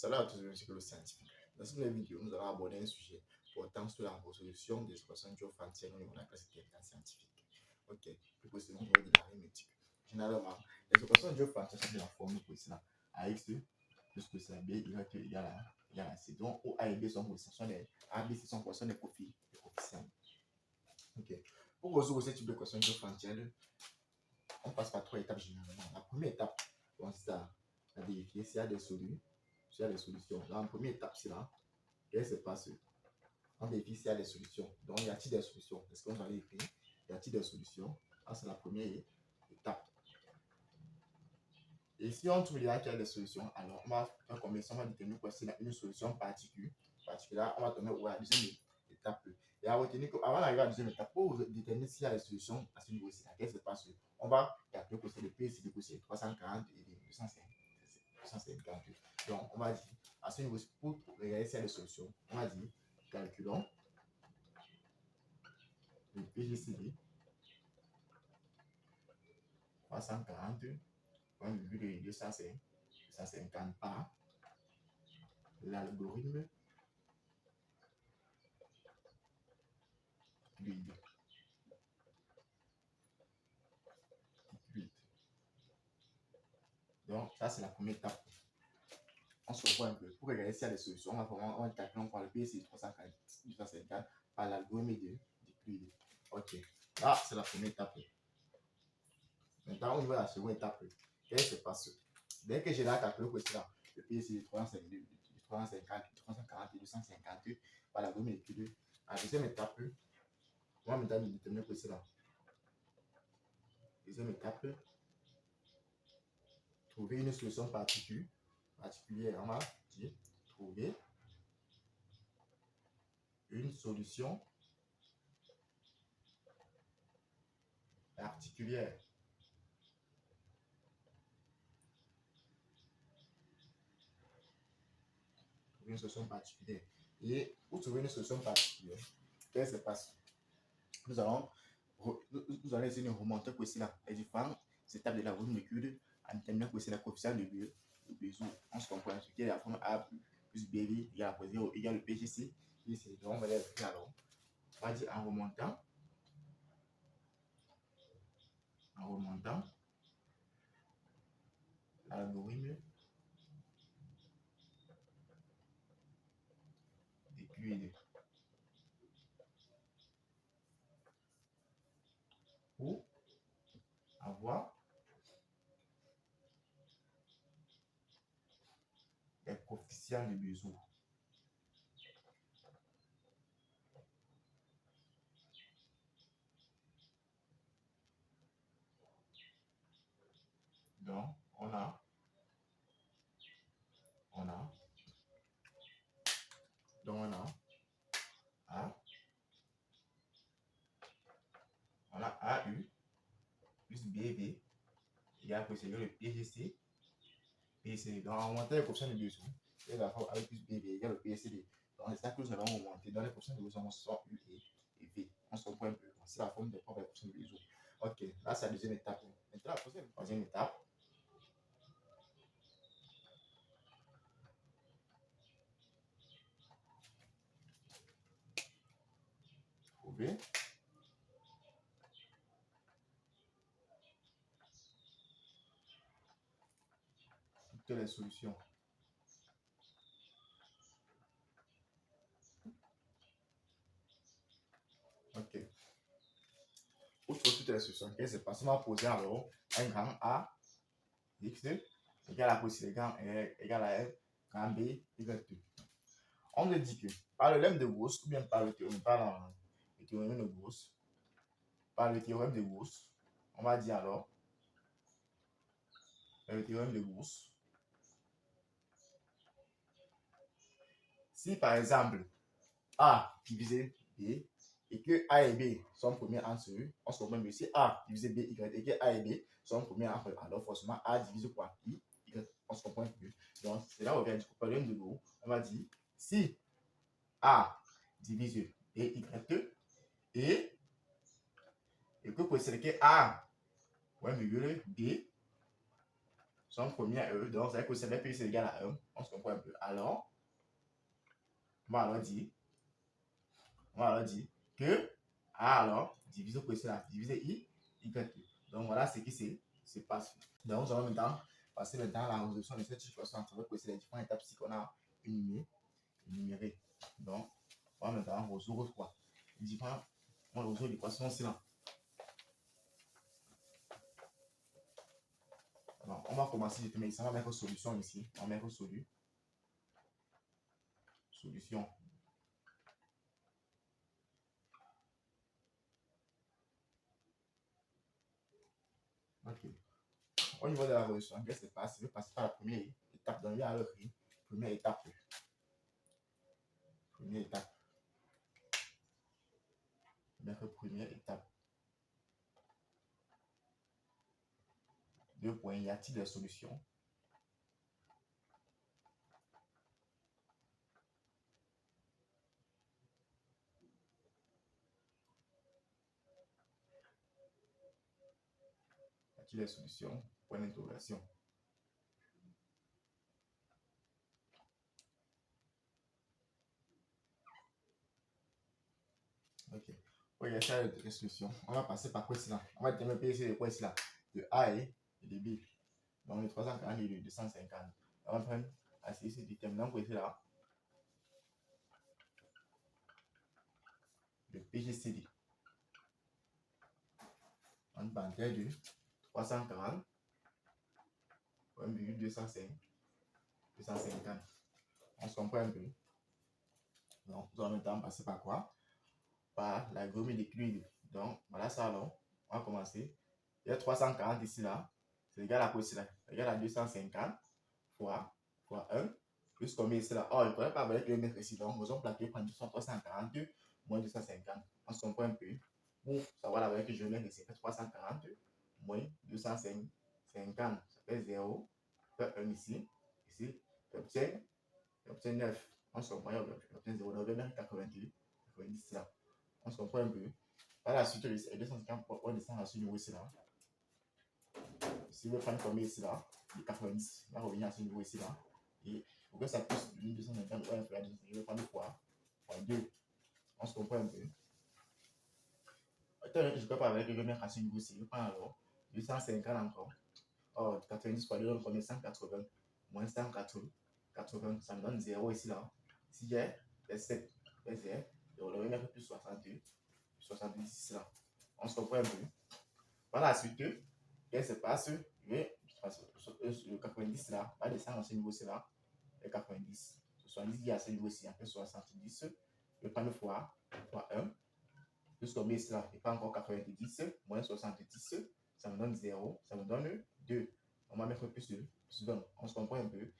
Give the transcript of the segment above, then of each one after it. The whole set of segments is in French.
Salut à tous, je suis le scientifique. Dans cette nouvelle vidéo, nous allons aborder un sujet portant sur la résolution des équations différentielles au niveau de la classe terminale scientifique. Ok, plus précisément au niveau de l'arithmétique. Généralement, les équations différentielles sont de la forme précédente. AX plus que c'est B égale à C. Donc, où A et B sont des A, B, C sont des coefficients. Ok. Pour résoudre ce type d'équation différentielle, on passe par trois étapes généralement. La première étape consiste à vérifier s'il y a des solutions. Dans la première étape, c'est là. Qu'est-ce qui se passe? On vérifie s'il y a des solutions. Donc, y a-t-il des solutions? Est-ce qu'on va les écrire? Y a-t-il des solutions? Ça, c'est la première étape. Et si on trouve qu'il y a des solutions, alors on va faire comme ça, on va déterminer que c'est une solution particulière. On va donner la deuxième étape. Et à retenir qu'avant d'arriver à la deuxième étape, pour déterminer s'il y a des solutions à ce niveau-ci, qu'est-ce qui se passe? On va calculer que c'est le P, c'est le 340 et 250. Donc, on va dire, à ce niveau-ci, pour regarder s'il y a des solutions, on va dire, calculons le PGCD 340, 1,250 par l'algorithme Grid. Donc, ça, c'est la première étape. On se revoit un peu. Pour regarder s'il y a des solutions, on va calculer par le PSC 350 par l'algorithme de Grid. Ok. Là, c'est la première étape. Maintenant, on va à la seconde étape. Qu'est-ce qui se passe? Dès que j'ai là calculé le PSC 340 et 250 par l'algorithme de Grid, à la deuxième étape, on va maintenant déterminer que c'est là. Deuxième étape, trouver une solution particulière. On va dire trouver une solution particulière. Trouver une solution particulière. Et pour trouver une solution particulière, qu'est-ce qui se passe? Nous allons essayer de remonter que c'est là les différentes étapes de la route de Grid en déterminant que c'est la coefficient de Bézout. On se comprend ce qui est la forme A plus BV égale à 0 égale le PGC. Ici, donc on va l'écrire alors. On va dire en remontant l'algorithme de Grid pour avoir les coefficients de Bézout. Donc, on a AU plus BV égale à le PGC. PCD. Donc, on monte les coefficients de Bézout. Et la forme A plus BV égale le PCD. Donc, c'est ça que nous allons remonter dans les coefficients de Bézout sont U et V. On se comprend un peu. C'est la forme des propres coefficients de Bézout. Ok, là, c'est la deuxième étape. Maintenant, la troisième étape. Trouver toutes les solutions. Ok. Pour trouver toutes les solutions, qu'est-ce qui se passe? On va poser alors un grand A x égale à possible égal à f grand B égale 2. On me dit que par le lemme de Gauss ou bien par le théorème, de Gauss, par le théorème de Gauss, on va dire alors le théorème de Gauss. Si par exemple A divisé B et que A et B sont premiers entre eux, on se comprend mieux. Si A divisé B, Y et que A et B sont premiers entre eux, alors forcément A divise quoi? I, Y, on se comprend mieux. Donc c'est là où on vient du problème de Gauss. On va dire si A divise B, Y et que possède que A, B son premier à E, donc ça veut dire que c'est P c'est égal à 1. On se comprend un peu. Alors, on va alors dire que A alors, divisé par cela, divisé I, Y. Donc voilà ce qui se passe. Donc nous allons maintenant passer maintenant à la résolution de cette situation à travers les différentes étapes qu'on a énumérées. Donc, on va maintenant résoudre quoi? Les différentes l'équation c'est là. Alors, on va commencer de ici. On va mettre solution ici. On va mettre solution. Ok. Au niveau de la résolution, qu'est-ce qui se passe? Je vais passer par la première étape. Donc, il y a le première étape. Première étape. Mettre première étape. 2 points. Y a-t-il des solutions? Y a-t-il des solutions? Point d'interrogation. Ok. Pour y a des solutions, on va passer par quoi ici là? On va déterminer PSC de quoi ici là? De A et de B. Donc, le 340 et le 250. On va prendre ce déterminant pour ici là. Le PGCD. On parenthèse de 340, 250. On se comprend un peu. Donc, nous allons maintenant passer par quoi? Par la gomme d'équilibre. Donc, voilà ça alors. On va commencer. Il y a 340 ici là. C'est égal à quoi ici là? C'est égal à 250 fois 1. Plus combien ici là? Oh, il ne faudrait pas avec le mettre ici. Donc, nous allons plaquer prendre 340 moins 250. On se comprend un peu. Pour savoir la valeur que je vais mettre ici, c'est 340 moins 250. Ça fait 0. Ça fait 1 ici. Ici, j'obtiens 9. On se comprend, j'obtiens 0. Donc, je vais mettre 90 là. On se comprend un peu. Par la suite, les 250, on descend à ce niveau ici là. Si je vais prendre combien ici là? Les 90. On va revenir à ce niveau ici là. Et pour que ça puisse devenir 250, je vais prendre fois 2. On se comprend un peu. Je ne peux pas avec, je vais mettre à ce niveau ici. Je prends alors 250 encore. Oh, 90 fois 2, on connaît 180. Moins 180. Ça me donne 0 ici là. Si j'ai 7, je vais mettre plus 62. 70 ici là. On se comprend un peu. Par la suite, qu'est-ce qui se passe? Le 90 là, va descendre à ce niveau-ci là. Le 90. 70 il y a ce niveau-ci, après 70. Je prends le fois 1. Plus combien ici là? Je prends encore 90, moins 70. Ça me donne 0. Ça me donne 2. On va mettre plus 2. On se comprend un peu.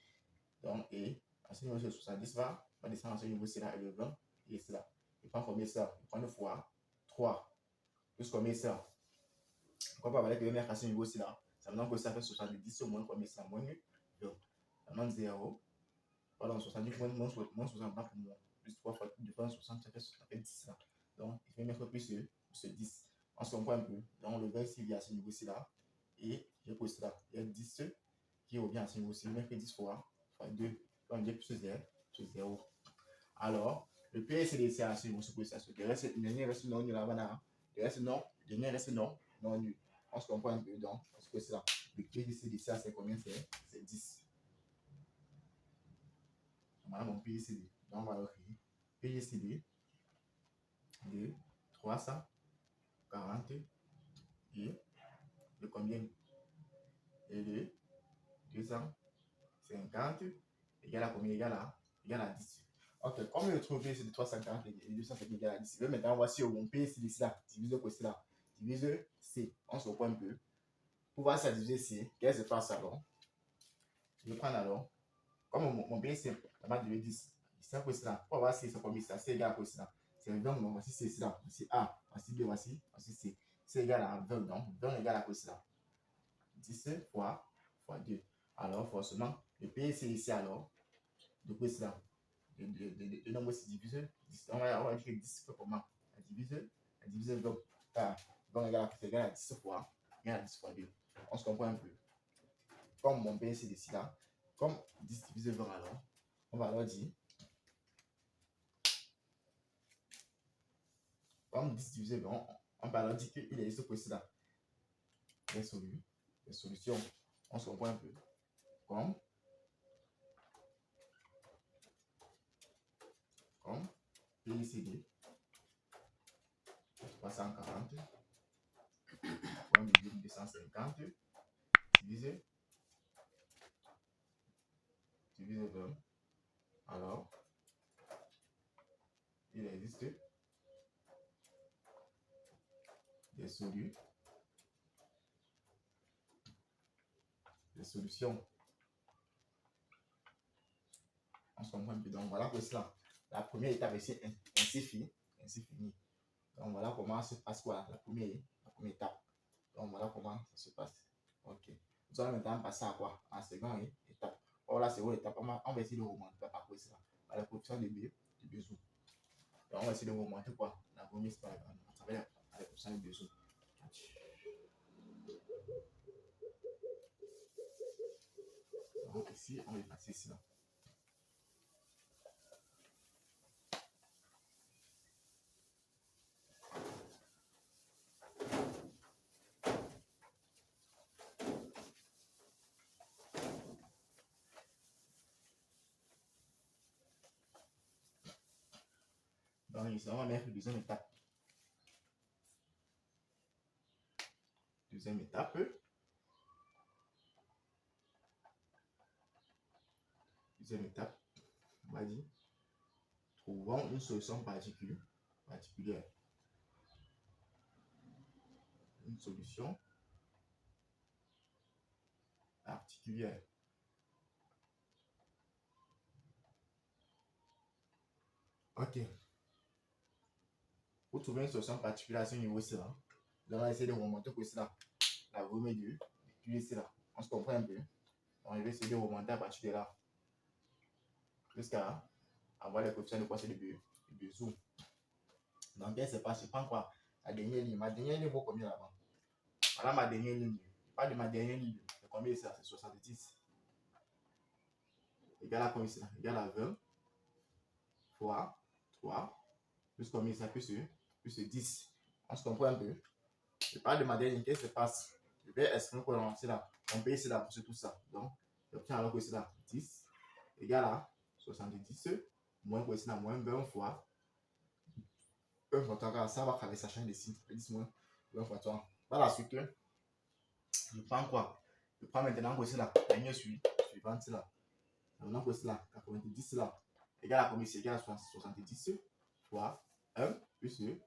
Donc, et à ce niveau-ci, 70 va descendre à ce niveau-ci là. Et le 20 et ici là. Je prends combien ici là? Je prends le fois 3. Plus combien ici là? Pourquoi pas avec le mettre à ce niveau-ci là? Ça me donne que ça fait 70 moins combien ça? Moins 2. Ça me donne 0. Pardon, 70 moins 60 pour moi. Plus 3 fois 2 fois 60, ça fait 10 là. Donc, il faut mettre plus ce 10. On se comprend un peu. Donc, le vert ici, il y a à ce niveau-ci là. Et j'ai posé là. Il y a 10 qui revient à ce niveau-ci. Je mets 10 fois 2. Donc, j'ai plus 0. Alors, le PSDC à ce niveau-ci, le reste non nul là-bas. Le reste non. Le dernier reste non nul. On se comprend un peu. Donc, parce que c'est là. Le PSDC, c'est combien? C'est 10. Voilà mon PCD. Donc, on va écrire PCD de 340 et de combien? Et de 250 égale à combien? Égale à 10. Ok, comme je trouve PCD de 340 et 250 égale à 10, maintenant, voici mon PCD là. Divise quoi c'est là? Divise C. On se reprend un peu. Pour voir ça diviser C, qu'est-ce qui se passe alors? Je prends alors, comme mon PCD, la base de 10. C'est quoi c'est là? Pour voir si c'est combien ça, c'est égal à quoi c'est là? C'est 20, donc voici c'est là. Voici A, voici B, voici C. C'est égal à 20, donc 20 égale à quoi c'est là? 10 fois 2. Alors, forcément, le P c'est ici alors. De quoi c'est là? Le nombre c'est divisé. On va dire 10 fait comment? Diviser 20. 20 égale à 10 fois 2. On se comprend un peu. comme mon P c'est ici là, comme 10 divisé 20 alors, on va alors dire, comme 10 divisé 20, on va alors dire qu'il existe quoi ici là. Les solutions, on se comprend un peu, comme PICD 340, 1,250 divisé 20. Alors, il existe des solutions. On se comprend un peu. Donc, voilà pour cela. La première étape ici, ainsi fini. Donc, voilà comment se passe quoi la première étape. Donc, voilà comment ça se passe. Ok. Nous allons maintenant passer à quoi? En seconde étape. Or, la seconde étape, on va essayer de remonter par quoi cela? Par la coefficient de Bézout. Donc, on va essayer de remonter quoi? La première étape à travers la coefficient de Bézout. Donc, ici, on va passer cela. Donc, ici, on va mettre la deuxième étape. Deuxième étape, on va dire, trouvons une solution particulière. Une solution particulière. Ok. Pour trouver une solution particulière à ce niveau-ci, là, nous allons essayer de remonter pour cela. La volume du ici là. On se comprend un peu. Donc, je vais essayer de remonter à partir de là. Jusqu'à avoir les coefficients de quoi c'est de Bézout. Donc, qu'est-ce qui se passe? Je prends quoi? La dernière ligne. Ma dernière ligne vaut combien là-bas? Voilà ma dernière ligne. Pas de ma dernière ligne. C'est combien ça? C'est 70. Égal à combien ça? Égal à 20 fois 3 plus combien ça? Plus 10. On se comprend un peu. Je parle de ma dernière ligne. Qu'est-ce qui se passe? Je vais exprimer quoi là? C'est là. On paye c'est là pour tout ça. Donc, j'obtiens alors que c'est là 10 égale à 70 moins quoi c'est là moins 20 fois 1 fois 3. Ça va faire ça change de signe. 10 moins 20 fois 3. Par la suite, je prends quoi? Je prends maintenant quoi c'est là. La ligne suivante là. Maintenant quoi c'est là. 90 là. Égale à combien? C'est égal à 70 fois 1 plus 20.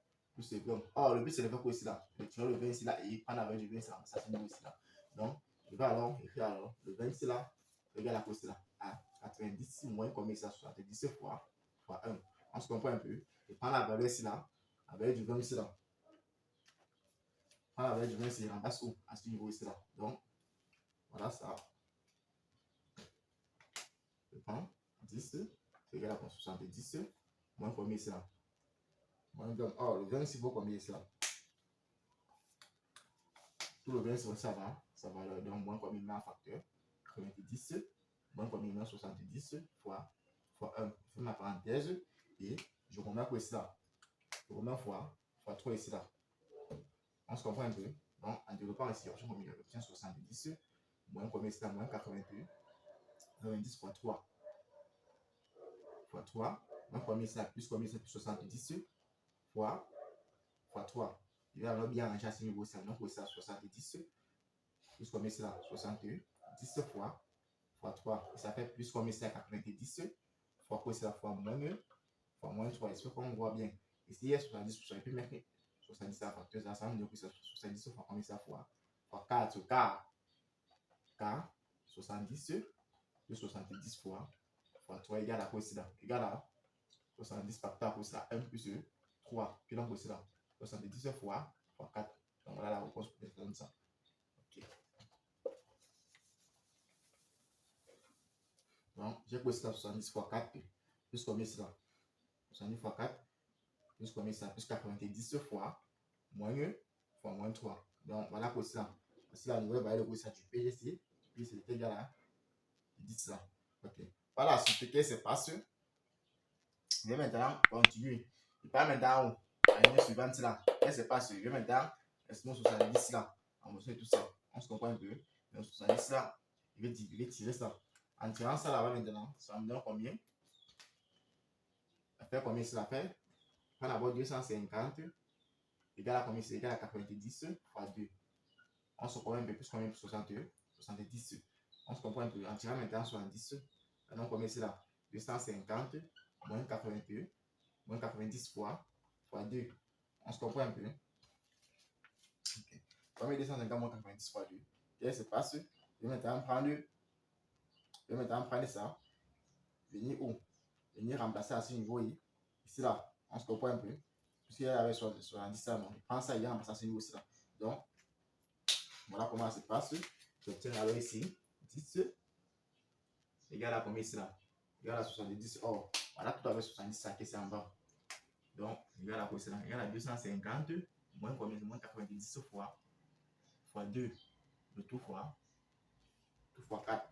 Or, le but c'est de faire quoi ici là? De tirer le 20 ici là et prendre la valeur du 20 ici là. Ça c'est nous ici là. Donc, je vais alors écrire alors le 20 ici là. Égale à quoi ici là? À 90 moins combien ça? 70 fois 1. On se comprend un peu. Je prends la valeur ici là. La valeur du 20 ici là. Prends la valeur du 20 ici, remplace où? À ce niveau ici là. Donc, voilà ça. Je prends 10, c'est égal à 70 moins combien ici là? Oh, le 20 ici vaut combien ici là? Tout le 20 ça va donc moins combien un facteur 90 moins combien 70 fois 1. Je fais ma parenthèse et je remets quoi ici là? Je remets fois 3 ici là. On se comprend un peu. Donc, en développant ici, j'obtiens 70 moins combien ici là? Moins 82. 90 fois 3 moins combien ici là? Plus combien ici? Plus 70 fois 3. Je vais alors bien arranger à ce niveau-ci. Donc, c'est 70 plus combien c'est là? 70 fois 3. Et ça fait plus combien c'est là? 90 fois quoi c'est là? Fois moins 3. Est-ce qu'on voit bien? Ici, il y a 70 je peux mettre 70 à la facteuse. Ça veut dire que c'est 70 fois combien ça? Fois 4. Car 70 plus 70 fois 3 égale à quoi c'est là? Égale à 70 facteur à quoi c'est là? 1 plus 3. Puis donc, c'est là? 70 fois 4. Donc, voilà la réponse pour ça. Donc, j'ai posé ça 70 fois 4 plus combien c'est là? 70 fois 4 plus combien c'est là? Plus 90 fois moins 3. Donc, voilà pour ça. C'est la nouvelle valeur de ça du PGC. puis c'est égal à 10 là. Ok. Par la suite, qu'est-ce qui se passe? Je vais maintenant continuer. Je pars maintenant à la ligne suivante là. Qu'est-ce qui se passe? Je vais maintenant rester 70 là. On va faire tout ça. On se comprend un peu. Mais 70 là, je vais tirer ça. En tirant ça là-bas maintenant, ça me donne combien? Ça fait combien cela fait? On a d'abord 250 égal à combien? C'est égal à 90 fois 2. On se comprend un peu plus combien? 70. On se comprend un peu. En tirant maintenant 70, donc combien c'est là? 250 moins 81 moins 90 fois 2. On se comprend un peu. Okay. Combien 250 moins 90 fois 2? Qu'est-ce qui se passe? Je vais maintenant prendre ça. Venir où? Venir remplacer à ce niveau ici là. On se comprend un peu. Puisqu'il y avait 70 là, non. Je prends ça et il remplace à ce niveau ici là. Donc, voilà comment ça se passe. J'obtiens alors ici 10 égal à combien ici là? Égal à 70. Oh, voilà tout avec 70 ça qui est en bas. Donc, égal à quoi c'est là? Égal à 250 moins combien? Moins 90 fois 2. Le tout fois 4.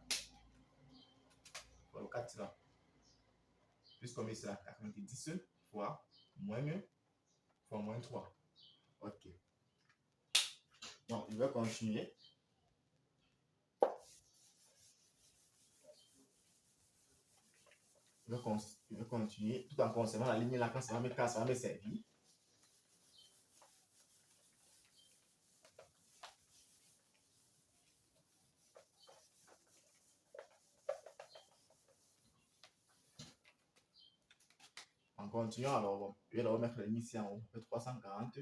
Fois le 4 là. Plus combien c'est là? 90 fois moins 3. Ok. Donc, je vais continuer. Je vais continuer tout en conservant la ligne là quand ça va me servir. En continuant, alors, bon, je vais remettre la ligne ici en haut. 340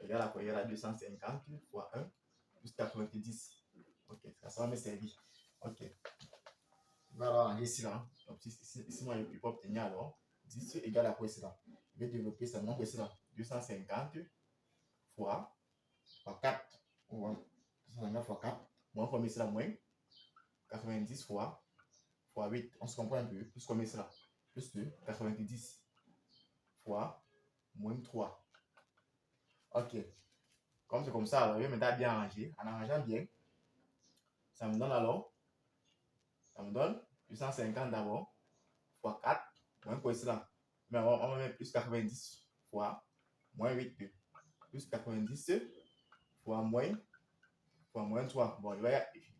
égal à quoi? Égal à 250 fois 1 plus 90. Ok, ça va me servir. Ok. Je vais alors ranger ici là. Donc, ici, moi, je peux obtenir alors 10 égal à quoi c'est là? Je vais développer ça. Donc, c'est là. 250 fois 4. Ou 250 fois 4. Moins combien c'est là? Moins 90 fois 8. On se comprend un peu. Plus combien c'est là? Plus 2. 90 fois moins 3. Ok. Comme c'est comme ça, alors je vais maintenant bien arranger. En arrangeant bien, ça me donne alors, ça me donne 850 d'abord, fois 4, moins quoi cela? Mais on va mettre plus 90 fois moins 8, plus 90 fois moins 3. Bon,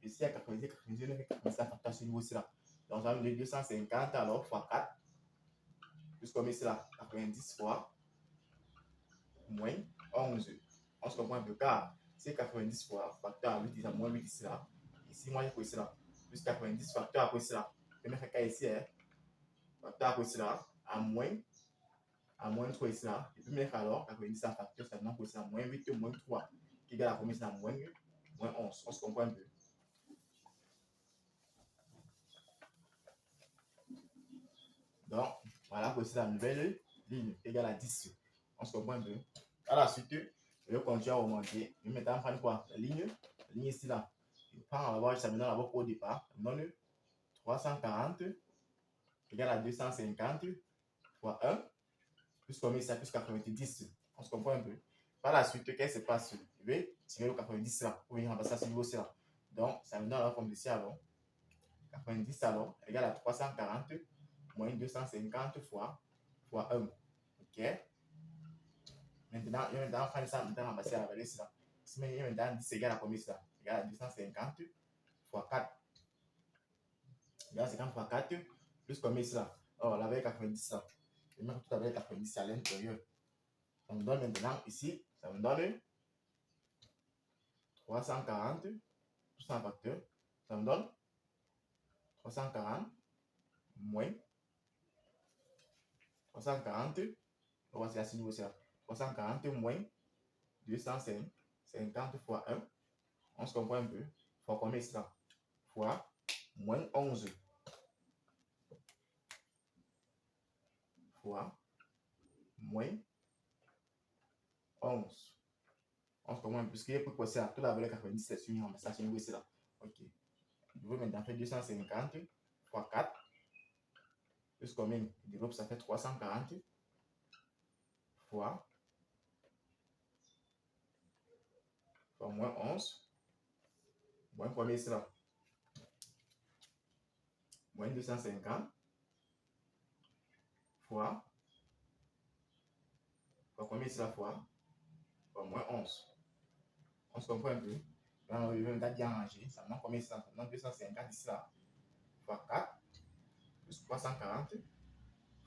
ici, il y a 90, 90, 90, ça facteur ce niveau-ci là. Donc, ça me donne 250 alors fois 4, plus combien c'est là? 90 fois moins 11. On se comprend un peu car c'est 90 fois facteur à 8, c'est moins 8 ici là. Ici, moi, j'ai quoi ici là? Plus 90 facteur à quoi ici là? Je vais mettre cas ici, hein? Facteur à quoi ici là? À moins 3 ici là. Et puis mettre alors 90 en facteur, ça donne quoi ici là? Moins 8 moins 3. Qui égale à combien ici là? Moins 11. On se comprend un peu. Donc, voilà quoi ici la nouvelle ligne égale à 10. On se comprend un peu. À la suite, je vais continuer à augmenter. Je vais maintenant prendre quoi? La ligne ici là. Je prends là-bas, ça me donne là-bas au départ. Ça me donne 340 égale à 250 fois 1 plus combien ça? Plus 90. On se comprend un peu. Par la suite, qu'est-ce qui se passe? Je vais tirer le 90 là pour venir remplacer à ce niveau là. Donc, ça me donne alors comme ici alors. 90 alors égale à 340 moins 250 fois 1. Ok? Maintenant, je vais maintenant prendre ça maintenant remplacer à la valeur là. Si maintenant 10 égale à combien ça? Égale à 250 fois 4. Égale à 50 fois 4 plus combien là? Oh, la valeur 90 là. Je vais mettre tout la valeur 90 à l'intérieur. Ça me donne maintenant ici, ça me donne 340 tout ça en facteur. Ça me donne 340 moins 340. On va essayer à ce niveau là. 340 moins 250 fois 1. On se comprend un peu. Fois combien ça? Fois moins 11. Fois moins 11. On se comprend un peu. Parce qu'il y a pour passer à toute la valeur 90, c'est sur mais ça, c'est une là. Ok. Je vais maintenant faire 250 fois 4. Plus combien? Je développe, ça fait 340 fois moins 11. Moins combien c'est là? moins 250 fois combien c'est la fois moins 11. On se comprend un peu. Dans le même bien rangé, ça manque combien c'est ça? Ça manque 250 ici là fois 4 plus 340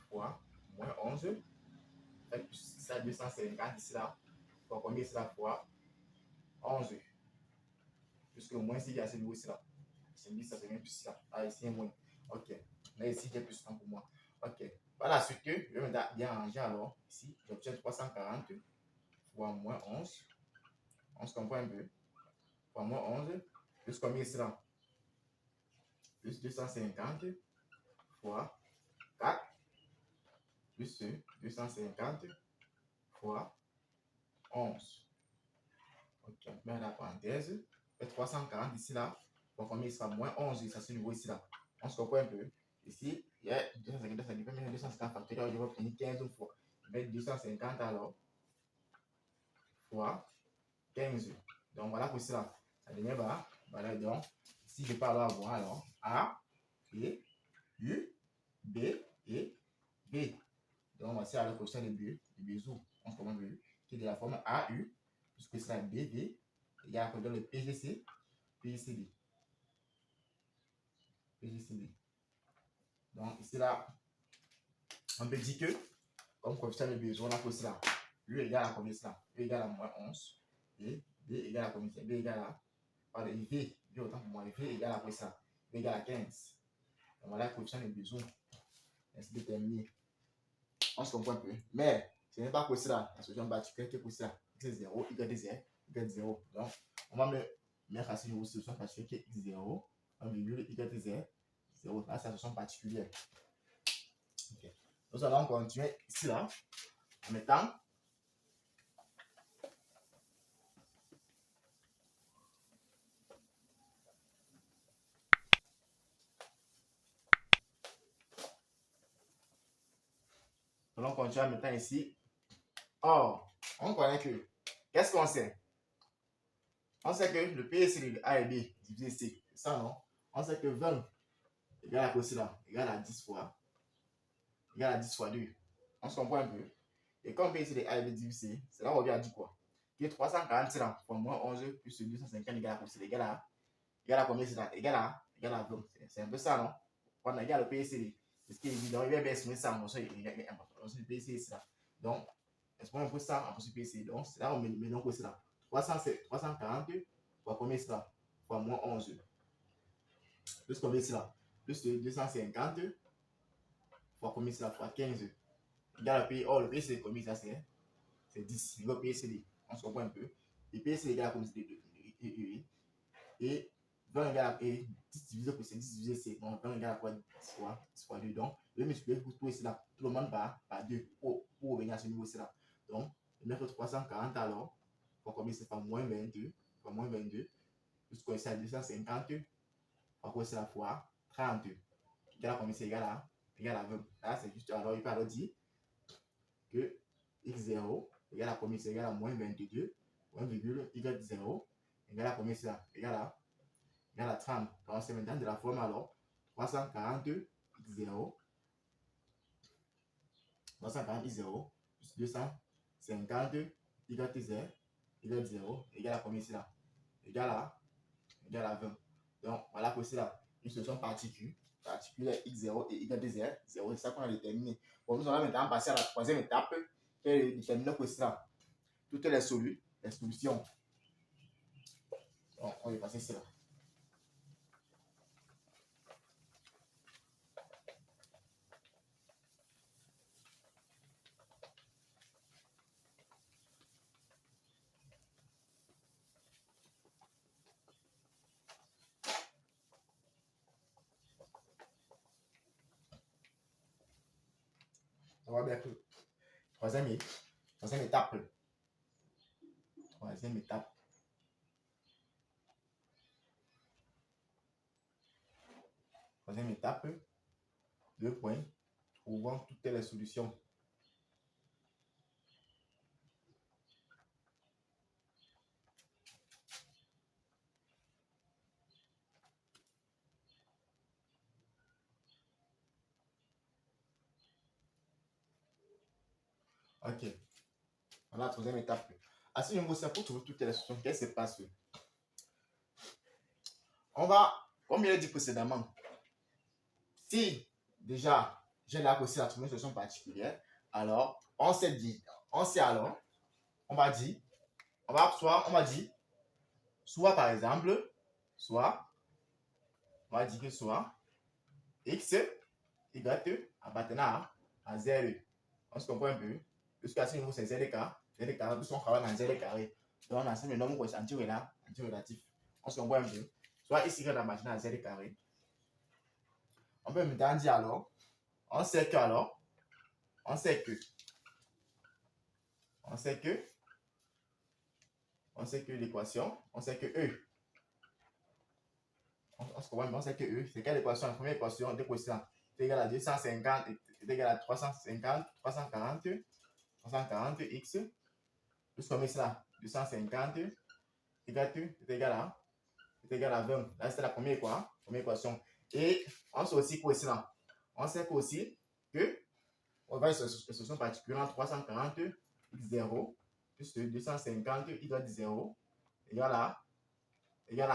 fois moins 11 plus ça 250 ici là fois combien c'est la fois 11 puisque le moins c'est il y a ce niveau ici là. C'est dit ça c'est bien plus là. Ah ici moins. Ok. Là ici j'ai plus 1 pour moi. Ok. Par la suite, je vais bien ranger alors. Ici, j'obtiens 340 fois moins 11. On se comprend un peu. Fois moins 11 plus combien c'est là? Plus 250 fois 4 plus 250 fois 11. Ok, on met la parenthèse. Et 340 ici là. Pour combien il sera moins 11, ça c'est le niveau ici là. On se comprend un peu. Ici, il y a 250, ça dépend, mais 250 factoriel, je vais prendre 15 fois. Je vais mettre 250 alors fois 15. Donc voilà pour cela. La dernière barre, voilà donc. Ici, je peux alors avoir alors A, B, U, B et B. Donc voici alors la question de B, de Bézout. On se comprend B, qui est de la forme AU, puisque c'est la BD. Il y a après le PGC, PGCD. PGCD. Donc ici là, on peut dire que, comme coefficient de Bézout, on a pour cela. U égale à combien cela? U égale à moins 11. Et B égale à combien? B égale à, pardon, V, V autant pour moi, V égale à quoi ça? V égale à 15. Donc voilà le coefficient de Bézout. Ainsi déterminé. On se comprend un peu. Mais ce n'est pas pour cela. La solution particulière qui est pour cela. X est 0, Y est 0, Y est 0. Donc, on va mettre à ce niveau solution particulière qui est X 0, 1, Y est 0, 0. Là, c'est la solution particulière. Okay. Donc, allons continuer ici, là, en mettant on continue en mettant ici. Or, on connaît que, qu'est-ce qu'on sait? On sait que le P c'est le A et B divisé C. C'est ça, non? On sait que 20 égale à quoi cela? Égale à 10 fois. Égale à 10 fois 2. On se comprend un peu. Et comme P c'est le A et B divisé C, c'est là où on vient dire quoi? Que 340 c'est là, fois moins 11 plus 250 égale à quoi? C'est égal à combien c'est là? Égal à 20. C'est un peu ça, non? Quand on regarde le PCD, parce qu'il est évident, il va bien estimer ça, on sait le PCD c'est là. Donc, est-ce qu'on peut ça en PCD? Donc, c'est là où on met donc c'est là. 340 fois combien c'est là? Fois moins 11. Plus combien c'est là? Plus 250 fois combien c'est là? Fois 15. Égal au pays. Oh, le PCD combien ça c'est? C'est 10. Le PCD. On se comprend un peu. Et PCD égale à combien c'est? Et 20 égale à 10 divisé par 10 divisé C. Donc 20 égale à quoi? 10 fois 2. Donc, je vais multiplier pour tout ici là. Tout le monde par 2 pour revenir à ce niveau ici là. Donc, je vais mettre 340 alors. Pour combien c'est par moins 22. Par moins 22. Plus quoi c'est à 250. Par quoi c'est la fois 30. Égal à combien c'est égal à 20. Là, c'est juste. Alors, il peut alors dire que x0 égale à combien c'est égal à moins 22. 1,y0 égale à combien c'est là? Égal à 30. Donc, c'est maintenant de la forme alors 340 x0 340 x0 plus 250 y0 y0 égale à combien c'est là? Égal à 20. Donc, voilà que c'est là une solution particulière x0 et y0. 0, c'est ça qu'on a déterminé. Bon, nous allons maintenant passer à la troisième étape qui est déterminer que c'est là. Toutes les solutions. Donc, on va passer cela. On va bien que troisième étape. Troisième étape. Troisième étape. 2 points. Trouvant toutes les solutions. Ok. On a la troisième étape. À ce niveau, c'est pour trouver toutes les solutions. Qu'est-ce qui se passe? On va, comme il a dit précédemment, si déjà j'ai là aussi la trouver une solution particulière, alors on sait alors, on va dire, on va dire, soit par exemple, soit, on va dire que soit x, y appartenant à 0. On se comprend un peu? Jusqu'à ce niveau, c'est z carré, plus on travaille dans z carré. Donc on a ce nombre qui est anti-relatif. On se comprend un peu? Soit x, y appartenant à z carré. On peut maintenant dire alors, on sait que l'équation, on sait que E, on se comprend, on sait que E, c'est quelle équation? La première équation de quotient est égale à 250, est égale à 340 x, plus comme ça, 250, est égal à 20. Là, c'est la première équation. Et on sait aussi que cela. On sait aussi que, on va sur une solution particulière, 340 x0 plus 250 y0 égale à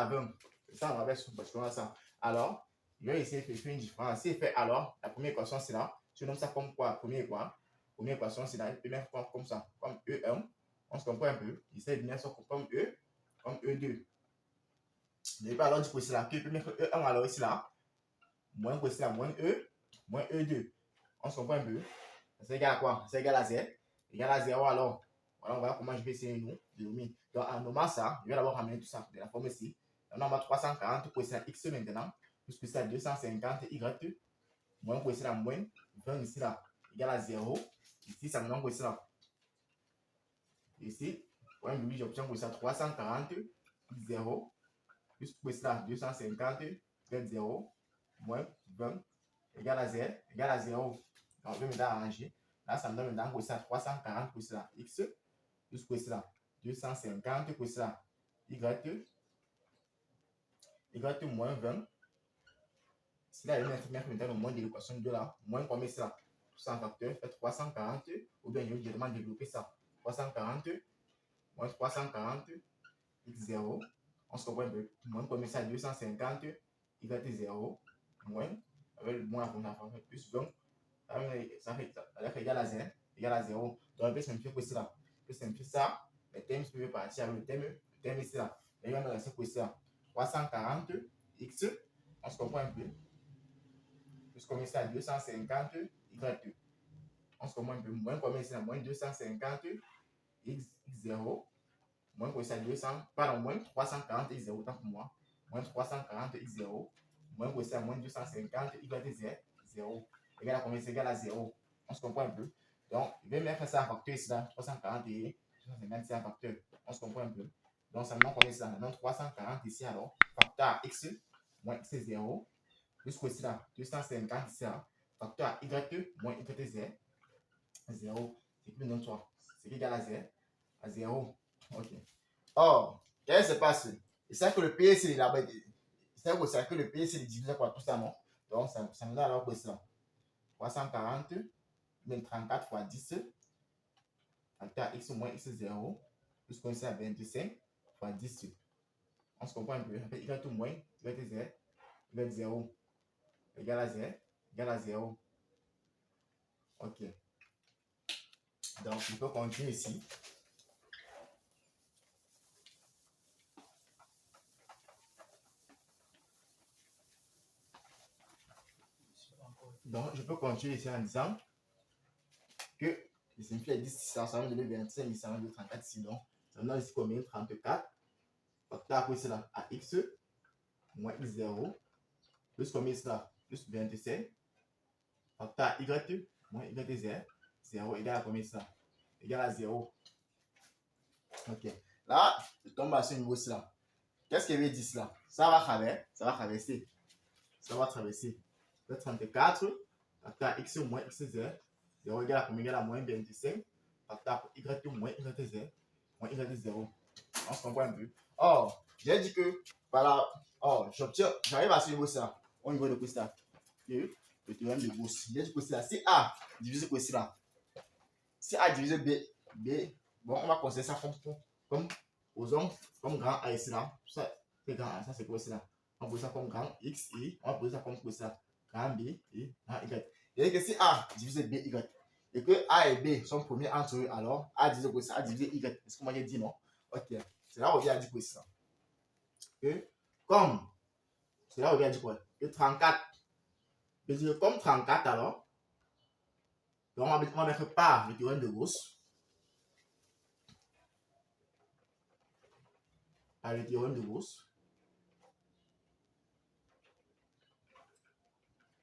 20. Ça, on va faire sur ça. Alors, je vais essayer de faire une différence. Si fait alors, la première équation, c'est là. Je nomme ça comme quoi? Première équation, c'est là. Première fois comme ça, comme E1. On se comprend un peu. J'essaie de mettre ça comme E2. Je vais pas alors dire que c'est là. Que première E1, alors ici là. Moins que c'est là, moins E2. On se comprend un peu. C'est égal à quoi? C'est égal à Z. Égal à 0 alors. Voilà, on va voir comment je vais essayer de nommer. Donc, en nommant ça, je vais d'abord ramener tout ça de la forme ici. On a 340 pour essayer x maintenant, plus que ça 250 y, moins pour essayer moins 20 ici là, égal à 0. Ici, ça me donne quoi ça? Ici, point de j'obtiens quoi ça 340 0, plus pour ça 250 y 0, moins 20 égal à 0, égal à 0. Donc, je vais maintenant arranger. Là, ça me donne maintenant quoi ça 340 pour ça x, plus pour ça 250 pour ça y moins 20. Si là, il y a une maintenant le moins de l'équation de là, moins combien ça? Tout ça en facteur fait 340, ou bien je vais directement développer ça. 340 moins 340 x0, on se comprend un peu. Moins combien ça? 250 y0, moins, avec le moins on a fait plus 20, ça fait égal à 0. Donc on peut simplifier quoi ça? On peut simplifier ça, les thèmes peuvent partir avec le thème ici là. Et on va rester quoi ça? 340 x, on se comprend un peu. Plus combien c'est à 250 y2. On se comprend un peu. Moins combien c'est à moins 250 x0. Moins combien c'est à 200. Pardon, moins 340 x0, tant pour moi. Moins 340 x0. Moins combien c'est à moins 250 y0. Égal à combien? C'est égal à 0. On se comprend un peu. Donc, je vais mettre ça en facteur ici là. 340 et 250 c'est un facteur. On se comprend un peu. Donc, ça me donne combien c'est là? Maintenant 340 ici alors. Facteur x moins x0. Plus que cela, 250 ici, facteur à y moins y0, 0, c'est plus non 3. C'est égal à 0. Ok. Or, qu'est-ce qui se passe? C'est que le P, c'est là-bas. C'est que le P, c'est divisé par tout ça, non? Donc, ça me donne alors que ça. 340, même 34 fois 10, facteur à x moins x0, plus qu'on sait à 25 fois 10. On se comprend un peu. Y moins y0 égal à 0. Ok. Donc, il faut continuer ici. Donc, je peux continuer ici en disant que je simplifie les 10, ça va me donner 25, ça va me donner 34 ici. Donc, ça me donne ici combien? 34. Facteur après cela à x moins x0 plus combien cela? Plus 25. Facteur à y moins y0. 0 égale à combien cela? Égal à 0. Ok. Là, je tombe à ce niveau-ci là. Qu'est-ce que veut dire cela? Ça va traverser. Ça va traverser. 34. Facteur à x moins x0. 0 égale à combien? Égale à moins 25. Facteur y moins y0. Moins y0. On se comprend un peu. Or, j'ai dit que voilà. Or, j'arrive à ce niveau-là. Au niveau de quoi ça? Le théorème de Gauss. J'ai dit que c'est là. C'est A divisé par cela. si A divise B, bon, on va considérer ça comme comme grand A ici là. Ça, c'est grand A, ça c'est quoi ici là? On pose ça comme grand X, I, on va poser ça comme quoi ça? Grand B, I, grand Y. Et que si A divise B, Y, et que A et B sont premiers entre eux, alors A divise quoi ça? A divise Y. Est-ce que moi j'ai dit non? Ok. C'est là où on vient dire quoi ça? Que comme, c'est là où on vient dire quoi? Que 34. Je dis comme 34 alors, donc on va mettre par le théorème de Gauss. Par le théorème de Gauss.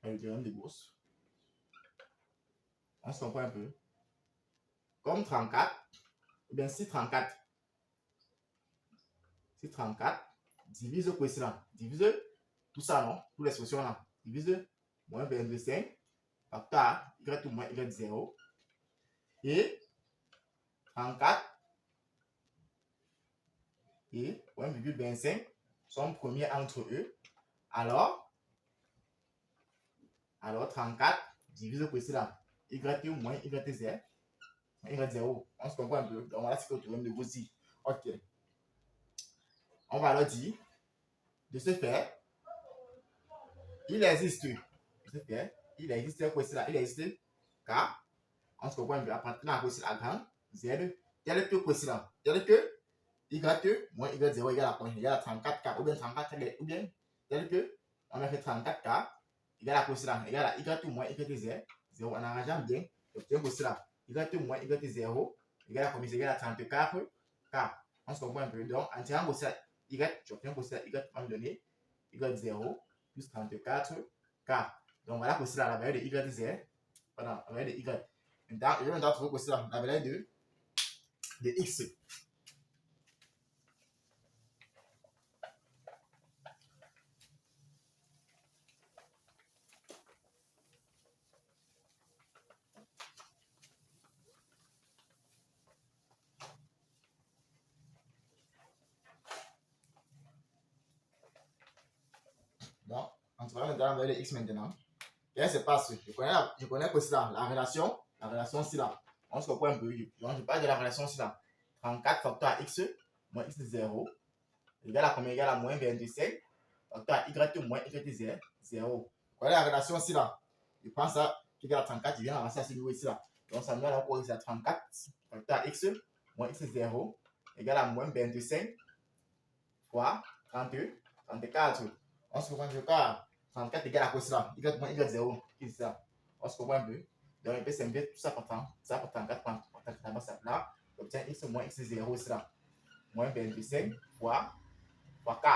Par le théorème de Gauss. On se comprend un peu. Comme 34, ou bien si 34 divise quoi cela? Divise tout ça, non? Toute l'expression là. Divise moins 25 facteur A, Y ou moins Y0. Et 34 et 1,25 sont premiers entre eux. Alors 34 divise quoi cela? Y ou moins Y0. Y0. On se comprend un peu. Donc voilà ce que le théorème de Gauss dit. Ok. On va alors dire, de ce fait, il existe quoi cela? Il existe car on se comprend un peu à partir de la quoi grand Z tel que quoi cela? Tel que Y moins Y0 égale à 34K ou bien 34K ou bien tel que on a fait 34K égale à quoi cela? Égale à Y moins YZ 0 en arrangeant bien, obtient quoi cela? Y moins YZ0 égale à combien? Égale à 34K. On se comprend un peu. Donc en tirant quoi cela? Y, tu obtiens quoi cela? Y va me donner Y0 plus 34K. Donc voilà quoi cela? La valeur de YZ. Voilà, la valeur de Y. Maintenant, je vais maintenant trouver quoi cela? La valeur de X. Donc, on trouvera maintenant la valeur de X maintenant. Qu'est-ce qui se passe? Je connais quoi cela? La relation c'est là. On se comprend un peu. Donc, je parle de la relation c'est là. 34 facteur à X moins X0 égale à combien? Égale à moins 25 facteur à Y moins Y0. 0. Voilà la relation c'est là. Je prends ça qui égale à 34, je viens avancer à ce niveau ici là. Donc, ça me donne encore ici à 34 facteur à X moins X0 égale à moins 25 fois 32, 34. On se comprend un peu car 34 égale à quoi cela? Y moins Y0. Qu'est-ce que c'est ça? On se comprend un peu. Donc, on peut simplifier tout ça par 30. Ça par 34, par 34, là. On obtient X moins X0, c'est là. Moins 25 fois K.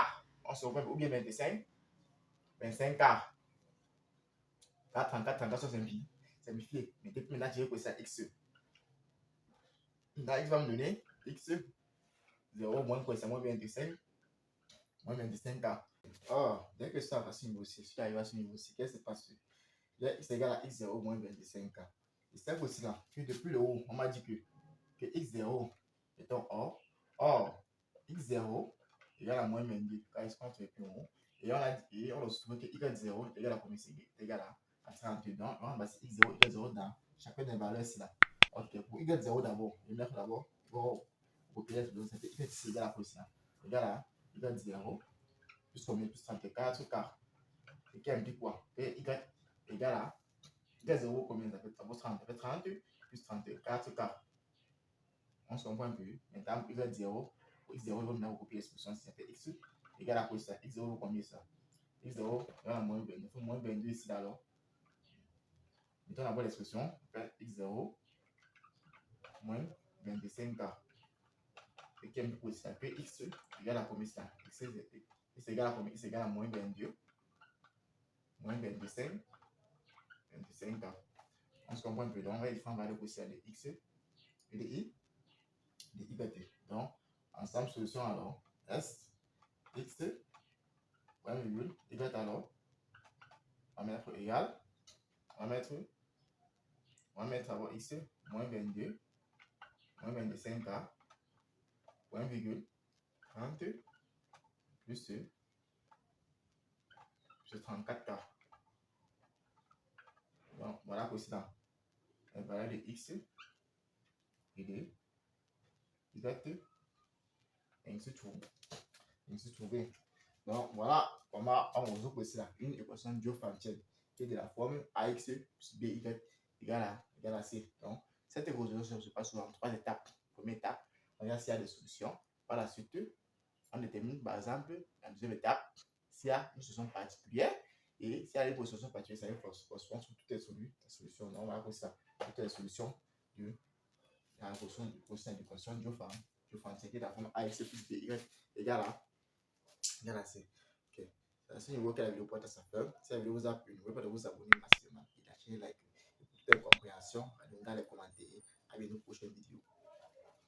On se comprend un peu. Ou bien 25, 25K. Là, 34, 34 sont simplifiés. Simplifié. Mais depuis maintenant, je vais ça X. Là, X va me donner X0 moins quoi? C'est moins 25. Moins 25K. Or, dès que ça va à ce niveau-ci, si tu arrives à ce niveau-ci, qu'est-ce qui se passe? Là, x égale à x0 moins 25K. Et c'est aussi là que depuis le haut, on m'a dit que x0 est un or. Or, x0 égale à moins 22, car il se compte plus haut. Et on a dit, et on a trouvé que y0 égale à combien? C'est égal à 32. Donc, on va passer x0, y0 dans chacune des valeurs ici là. Ok, pour y0 d'abord, je vais mettre d'abord, pour copier, donc ça fait y égale à quoi ici là? Égal à y0 plus combien? Plus 34 car. Et qui implique quoi? Et y égale à y0 combien? Ça fait 30, ça fait 30 plus 34 car. On se comprend un peu. Maintenant, y0, pour x0, il va maintenant recopier l'expression si ça fait x égale à quoi ça? X0 combien ça? X0 égale à moins 22. Il faut moins 22 ici alors. Mettons d'abord l'expression, x0 moins 25K. Et qui implique quoi ça? Que x égale à combien ça? X égale à combien? X égale à moins 22. Moins 25. 25K. On se comprend un peu. Donc, on va définir la valeur possible de x et de y, de y. Donc, ensemble, solution alors, S, x, point virgule, y alors, on va mettre égal, on va mettre alors x, moins 22, moins 25K, point virgule, 30, plus 34K. Donc, voilà possible la valeur de x et de Y ainsi trouver. Donc voilà comment on résout aussi une équation différentielle qui est de la forme ax plus by égale à c. Donc cette résolution se passe en 3 étapes. Première étape, on regarde s'il y a des solutions. Par la suite, on détermine par exemple la deuxième étape s'il y a une solution particulière. Et s'il y a une solution particulière, ça correspond sur toutes les solutions. Donc on va voir ça, toutes les solutions de la l'équation différentielle qui est de la forme ax plus by égale à c. Ok. C'est à ce niveau que la vidéo porte à sa fin. Si la vidéo vous a plu, n'oubliez pas de vous abonner massivement et lâcher like. Et pour toute compréhension, allez dans les commentaires. À bientôt pour une prochaine vidéo.